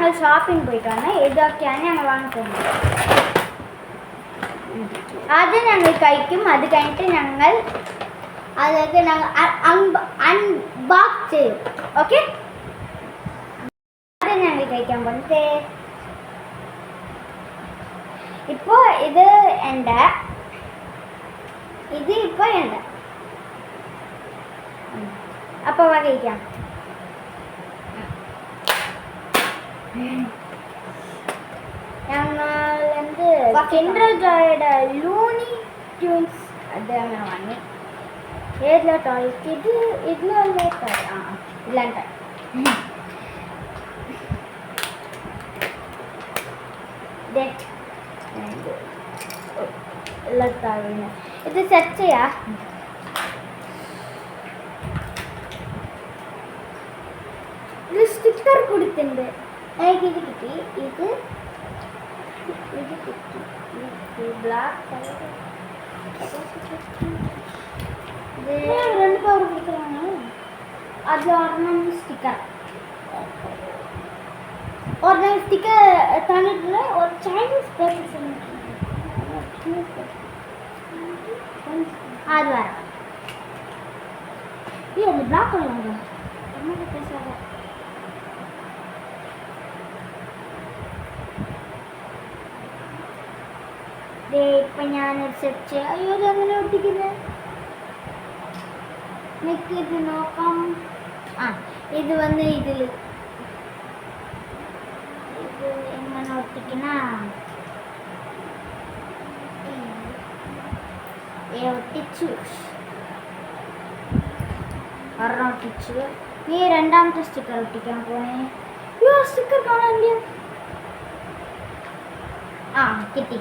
ഞങ്ങൾ ഷോപ്പിംഗ് പോയിട്ടാണ് ഇതൊക്കെയാണ് ഞങ്ങൾ വാങ്ങാൻ പോകുന്നത്. ആദ്യം ഞങ്ങൾ കഴിക്കും, അത് കഴിഞ്ഞിട്ട് ഞങ്ങൾ അതൊക്കെ ഞങ്ങൾ അൺബോക്സ് ചെയ്യും. ഓക്കെ, ആദ്യം ഞങ്ങൾ കഴിക്കാൻ പോകുന്നത് ഇപ്പോൾ ഇത് എൻ്റെ അപ്പോൾ കഴിക്കാം. ഞങ്ങൾ കിൻഡർ ജോയുടെ ലൂണി ട്യൂൺസ് അത് അങ്ങനെ വാങ്ങി. ഏതിലെ ടോയ്സ് ഇതിലല്ലേ ടോയ്? ഇല്ലാണ്ട് ഇത് സെറ്റ് ചെയ്യാ. ഇത് സ്റ്റിക്കർ കൊടുത്തിട്ടുണ്ട്. എനിക്ക് ഇത് കിട്ടി. ഇത് കിട്ടി. ബ്ലാക്ക് കളർ രണ്ട് പവർ കൊടുക്കലാണ്. അത് ഒരെണ്ണം സ്റ്റിക്കർ തന്നിട്ടുള്ള ഒരു ചൈനീസ് പേപ്പേഴ്സ് അത് വരാം. ഈ അത് ബ്ലാക്ക് കളറാണ്. ഇപ്പം ഞാനൊരു സെറ്റ് ചെയ്യാം. അയ്യോ, അത് അങ്ങനെ ഒട്ടിക്കുന്നത്. എനിക്കിത് നോക്കാം. ഇത് വന്ന് ഇതിൽ ഇത് എങ്ങനെ ഒട്ടിക്കണ ഒട്ടിച്ചു. ഒരെണ്ണം ഒട്ടിച്ചു. നീ രണ്ടാമത്തെ സ്റ്റിക്കർ ഒട്ടിക്കാൻ പോണേ. സ്റ്റിക്കർ കാണാൻ കിട്ടി.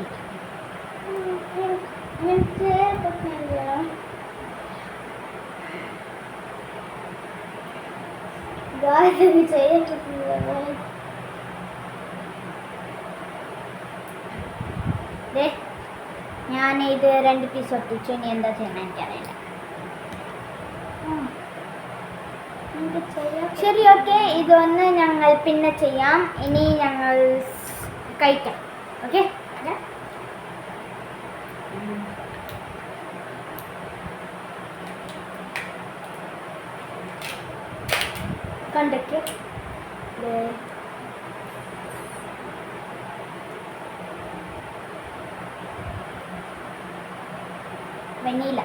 ഞാൻ ഇത് 2 പീസ് ഒട്ടിച്ചു. ഇനി എന്താ ചെയ്യണം എനിക്കറിയില്ല. ശരി, ഓക്കെ. ഇതൊന്ന് ഞങ്ങൾ പിന്നെ ചെയ്യാം. ഇനി ഞങ്ങൾ കഴിക്കാം. ഓക്കെ, കണ്ടൊക്കെ വെനീല.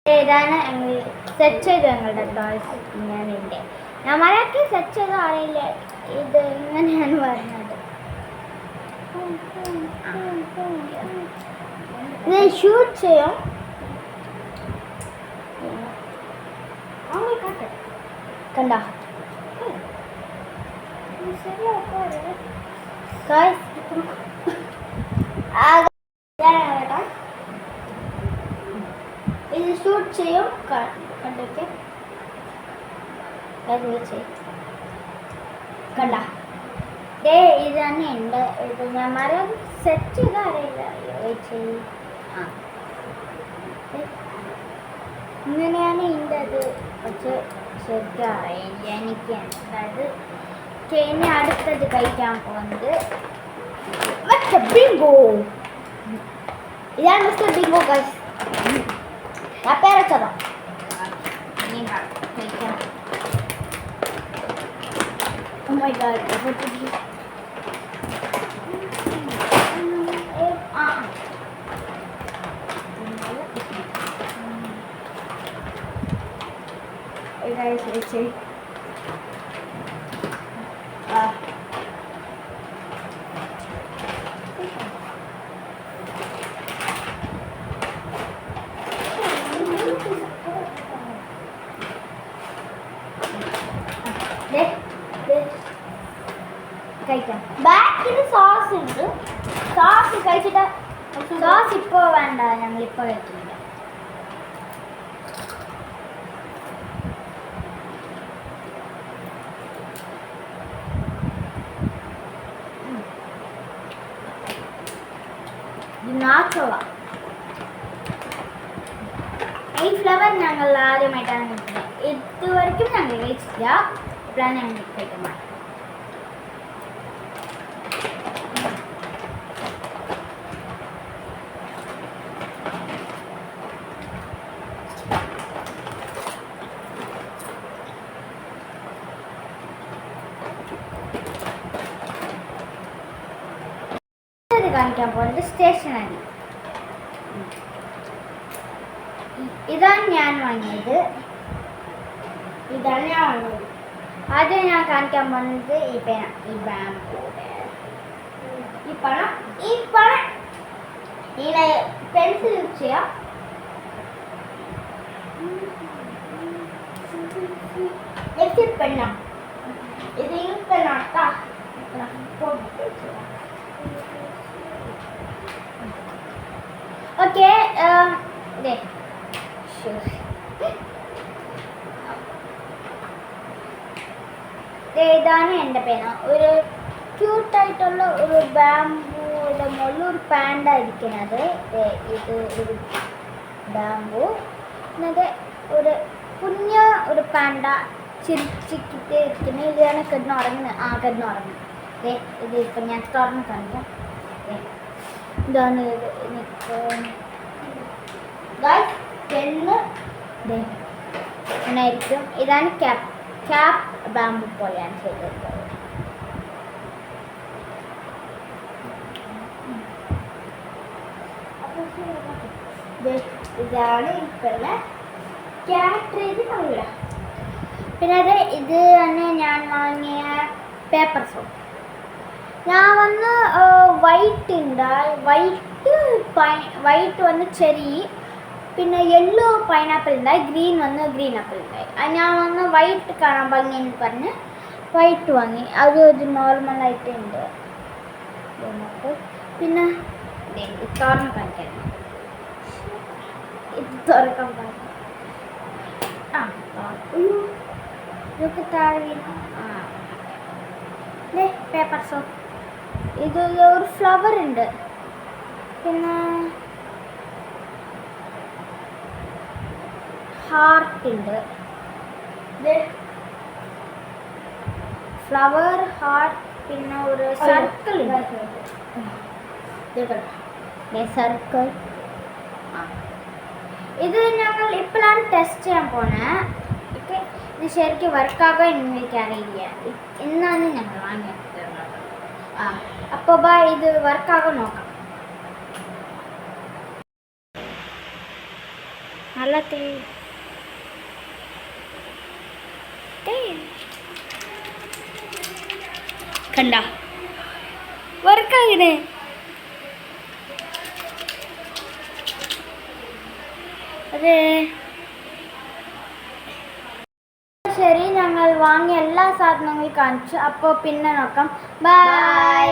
ഇതാണ് ഞങ്ങൾ സെറ്റ് ചെയ്ത് ഞങ്ങളുടെ ടോയ്സ്. ഞാൻ മഴയ്ക്ക് സെറ്റ് ചെയ്ത് അറിയില്ല. ഇത് ഇങ്ങനെയാണ് പറഞ്ഞത്. ഇത് ഷൂട്ട് ചെയ്യാം. കണ്ട ഇത് ഷൂട്ട് ചെയ്യും. കണ്ടൊക്കെ കണ്ട ഇത് തന്നെ ഉണ്ട്. ഇത് ഞാൻ മരം സെറ്റ് ചെയ്ത് അറിയില്ല. ഇങ്ങനെയാണ് ഇതിൻ്റെ അത്. പക്ഷെ ശരിക്കും അറിയില്ല എനിക്ക്. അതായത് ഇനി അടുത്തത് കഴിക്കാൻ പോകുന്നത് മിസ്റ്റർ ബിങ്കോ. ഇതാണ് മിസ്റ്റർ ബിങ്കോ ഗൈസ്. ഞാൻ പേരച്ചതാ. കഴിക്കണം. Oh my god, what did you... Hey guys, it's a... Bye. Sauce ഉണ്ട്. സോസ് കഴിച്ചിട്ട് സോസ് ഇപ്പോൾ വേണ്ട, ഞങ്ങളിപ്പോൾ കഴിക്കുന്നില്ല. നാച്ചോവ ഈ ഫ്ലവർ ഞങ്ങൾ ആദ്യമായിട്ടാണ് കഴിക്കുന്നത്. ഇതുവരെയ്ക്കും ഞങ്ങൾ കഴിച്ചില്ല. ഇപ്പോഴാണ് ഞങ്ങൾ കഴിക്കുന്നത്. കാണിക്കാൻ പോകുന്നത് സ്റ്റേഷനറി. ഇതാണ് ഞാൻ വാങ്ങിയത്. ആദ്യം ഞാൻ കാണിക്കാൻ പോകുന്നത് ഈ പേന, ഈ ബാമ്പു, ഈ പണം ഇങ്ങനെ പെൻസിൽ യൂസ് ചെയ്യാം. പെണ്ണ ഇത് യൂസ് പെണ്ണാട്ടാ. ഓക്കെ, ഇതാണ് എൻ്റെ പേന. ഒരു ക്യൂട്ടായിട്ടുള്ള ഒരു ബാമ്പൂയുടെ മുകളിൽ ഒരു പാൻഡ ഇരിക്കുന്നത്. ഇത് ഒരു ബാമ്പു, എന്നിട്ട് ഒരു കുഞ്ഞ ഒരു പാൻഡ ചിരിച്ചിട്ട് ഇരിക്കുന്നത്. ഇതാണ് കിടന്നുറങ്ങുന്നത്. ഇത് ഇപ്പം ഞാൻ തുറന്ന് കാണിക്കാം. ഇതാണ് പെണ്ണായിരിക്കും. ഇതാണ് ക്യാപ്പ് ബാമ്പു പോലെയാണ് ചെയ്തിട്ടുള്ളത്. ഇതാണ് ഇപ്പോഴുള്ള ക്യാട്രേജ് തമിഴ. പിന്നെ ഇത് തന്നെ ഞാൻ വാങ്ങിയ പേപ്പർ സോപ്പ്. ഞാൻ വന്ന് വൈറ്റ് ഉണ്ടായി, വൈറ്റ് വന്ന് ചെറി, പിന്നെ യെല്ലോ പൈനാപ്പിൾ ഉണ്ടായി, ഗ്രീൻ ആപ്പിൾ ഉണ്ടായി. ഞാൻ വന്ന് വൈറ്റ് കാണാൻ ഭംഗിയെന്ന് പറഞ്ഞ് വൈറ്റ് വാങ്ങി. അത് ഒരു നോർമലായിട്ട് ഉണ്ട്. പിന്നെ തുറന്ന് കാണിക്കാൻ, ഇത് തുറക്കാൻ പാടില്ല. ഇതൊക്കെ താഴെ പേപ്പർ സോപ്പ്. ഇത് ഒരു ഫ്ലവർ ഉണ്ട്. പിന്നെ ഹാർട്ട് ഉണ്ട്. ഫ്ലവർ, ഹാർട്ട്, പിന്നെ ഒരു സർക്കിൾ ഉണ്ട്. സർക്കിൾ. ഇത് ഞങ്ങൾ ഇപ്പോഴാണ് ടെസ്റ്റ് ചെയ്യാൻ പോണേ. ഇത് ശരിക്കും വർക്കാകോ എന്ന് എനിക്കറിയില്ല. ഇന്നാണ് ഞങ്ങൾ വാങ്ങിയത്. അപ്പോൾ ഇത് വർക്കാകോ നോക്കാം. നല്ല കണ്ട വർക്കാകിനെ. അതെ, ശരി, ഞങ്ങൾ വാങ്ങിയ എല്ലാ സാധനങ്ങളും കാണിച്ചു. അപ്പോൾ പിന്നെ നോക്കാം. ബൈ.